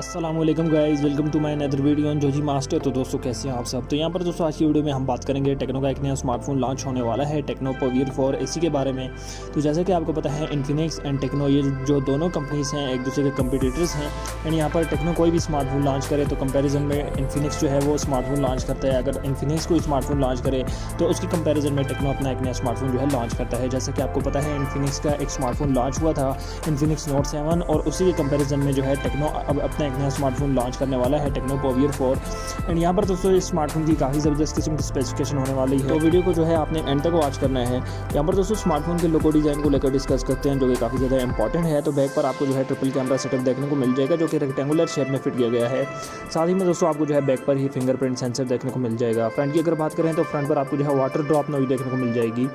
अस्सलाम वालेकुम guys, welcome to my another video on Joji master. तो दोस्तों कैसे हैं आप सब। तो यहाँ पर दोस्तों आज की वीडियो में हम बात करेंगे टेक्नो का एक नया स्मार्टफोन लॉन्च होने वाला है, टेक्नो पवेयर 4 इसी के बारे में। तो जैसे कि आपको पता है इन्फिनिक्स एंड टेक्नो ये जो दोनों कंपनीज़ हैं एक दूसरे के कंपटीटर्स हैं। एंड यहाँ पर टेक्नो कोई भी स्मार्टफोन लॉन्च करे तो कंपेरिजन में इन्फिनिक्स जो है वो स्मार्टफोन लॉन्च करता है। अगर इन्फिनिक्स कोई स्मार्टफोन लॉन्च करे तो उसकी कंपेरिजन में टेक्नो अपना एक नया स्मार्टफोन जो है लॉन्च करता है। जैसे कि आपको पता है इन्फिनिक्स का एक स्मार्टफोन लॉन्च हुआ था, इन्फिनिक्स नोट 7, और उसी के कंपेरिजन में जो है टेक्नो अब अपना एक नया स्मार्टफोन लॉन्च करने वाला है, टेक्नो पवेयर 4। एंड यहाँ पर दोस्तों इस स्मार्टफोन की काफ़ी ज़बरदस्त किस्म की स्पेसिफिकेशन होने वाली है, तो वीडियो को जो है आपने एंड तक वॉच करना है। यहाँ पर दोस्तों स्मार्टफोन के लोगो डिज़ाइन को लेकर डिस्कस करते हैं जो कि काफ़ी ज़्यादा इंपॉर्टेंट है। तो बैक पर आपको जो है ट्रिपल कैमरा सेटअप देखने को मिल जाएगा जो कि रेक्टेंगुलर शेप में फिट किया गया है। साथ ही में दोस्तों आपको जो है बैक पर ही फिंगरप्रिंट सेंसर देखने को मिल जाएगा। फ्रंट की अगर बात करें तो फ्रंट पर आपको जो है वाटर ड्रॉप नॉइज देखने को मिल जाएगी।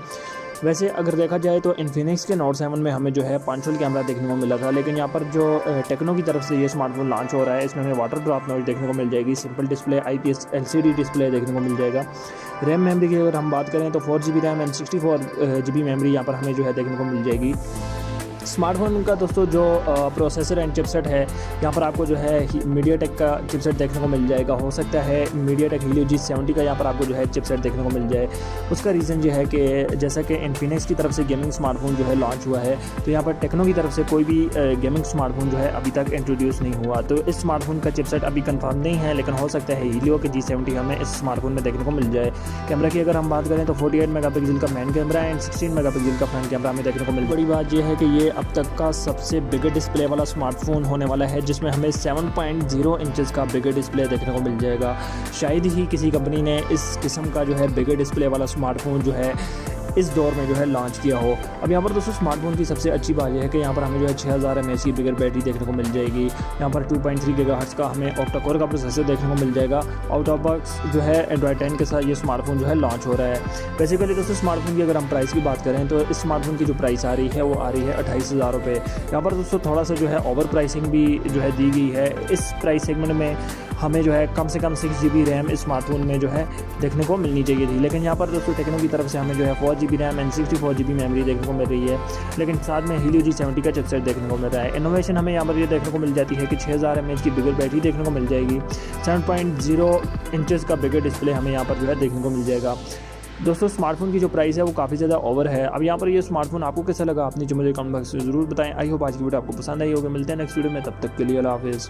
वैसे अगर देखा जाए तो इन्फिनिक्स के नोट 7 में हमें जो है पंचुअल कैमरा देखने को मिला था, लेकिन यहाँ पर जो टेक्नो की तरफ से ये स्मार्टफोन लॉन्च हो रहा है इसमें हमें वाटर ड्रॉप नॉइज देखने को मिल जाएगी। Simple display IPS LCD display देखने को मिल जाएगा। रैम मेमोरी की अगर हम बात करें तो 4GB RAM and 64GB memory यहाँ पर हमें जो है देखने को मिल जाएगी। स्मार्टफोन का दोस्तों जो प्रोसेसर एंड चिपसेट है यहाँ पर आपको जो है मीडियाटेक का चिपसेट देखने को मिल जाएगा। हो सकता है मीडियाटेक हीलियो G70 का यहाँ पर आपको जो है चिपसेट देखने को मिल जाए। उसका रीज़न ये है कि जैसा कि इन्फिनिक्स की तरफ से गेमिंग स्मार्टफोन जो है लॉन्च हुआ है, तो यहाँ पर टेक्नो की तरफ से कोई भी गेमिंग स्मार्टफोन जो है अभी तक इंट्रोड्यूस नहीं हुआ। तो इस स्मार्टफोन का चिपसेट अभी कन्फर्म नहीं है, लेकिन हो सकता है हीलियो के G70 हमें इस स्मार्टफोन में देखने को मिल जाए। कैमरा की अगर हम बात करें तो 48 मेगापिक्सल का मेन कैमरा एंड 16 मेगापिक्सल का फ्रंट कैमरा हमें देखने को मिल। बड़ी बात यह है कि ये अब तक का सबसे बिगर डिस्प्ले वाला स्मार्टफोन होने वाला है जिसमें हमें 7.0 इंचेस का बिगर डिस्प्ले देखने को मिल जाएगा। शायद ही किसी कंपनी ने इस किस्म का जो है बिगर डिस्प्ले वाला स्मार्टफोन जो है इस दौर में जो है लॉन्च किया हो। अब यहाँ पर दोस्तों स्मार्टफोन की सबसे अच्छी बात यह है कि यहाँ पर हमें जो है 6000 mAh की बिगर बैटरी देखने को मिल जाएगी। यहाँ पर 2.3 GHz का हमें ऑक्टा कोर का प्रोसेसर देखने को मिल जाएगा। आउट ऑफ बॉक्स जो है एंड्रॉइड 10 के साथ ये स्मार्टफोन जो है लॉन्च हो रहा है। बेसिकली दोस्तों स्मार्टफोन की अगर हम प्राइस की बात करें तो इस स्मार्टफोन की जो प्राइस आ रही है वो आ रही है 28,000 रुपये। यहाँ पर दोस्तों थोड़ा सा जो है ओवर प्राइसिंग भी जो है दी गई है। इस प्राइस सेगमेंट में हमें जो है कम से कम 6GB रैम इस स्मार्टफोन में जो है देखने को मिलनी चाहिए थी, लेकिन यहाँ पर दोस्तों टेक्नो की तरफ से हमें जो है 4GB RAM and 64GB memory देखने को मिल रही है, लेकिन साथ में हीलियो G70 का चिपसेट देखने को मिल रहा है। इनोवेशन हमें यहाँ पर ये देखने को मिल जाती है कि 6000 mAh की बिगर बैटरी देखने को मिल जाएगी। 7.0 इंचेस का बिगर डिस्प्ले हमें यहाँ पर जो है देखने को मिल जाएगा। दोस्तों स्मार्टफोन की जो प्राइस है वो काफ़ी ज़्यादा ओवर है। अब यहाँ पर ये स्मार्टफोन आपको कैसा लगा, अपनी जो मुझे कमेंट बॉक्स में ज़रूर बताएं। आई होप आज की वीडियो आपको पसंद आई होगी। मिलते हैं नेक्स्ट वीडियो में, तब तक के लिए अल्लाह हाफिज़।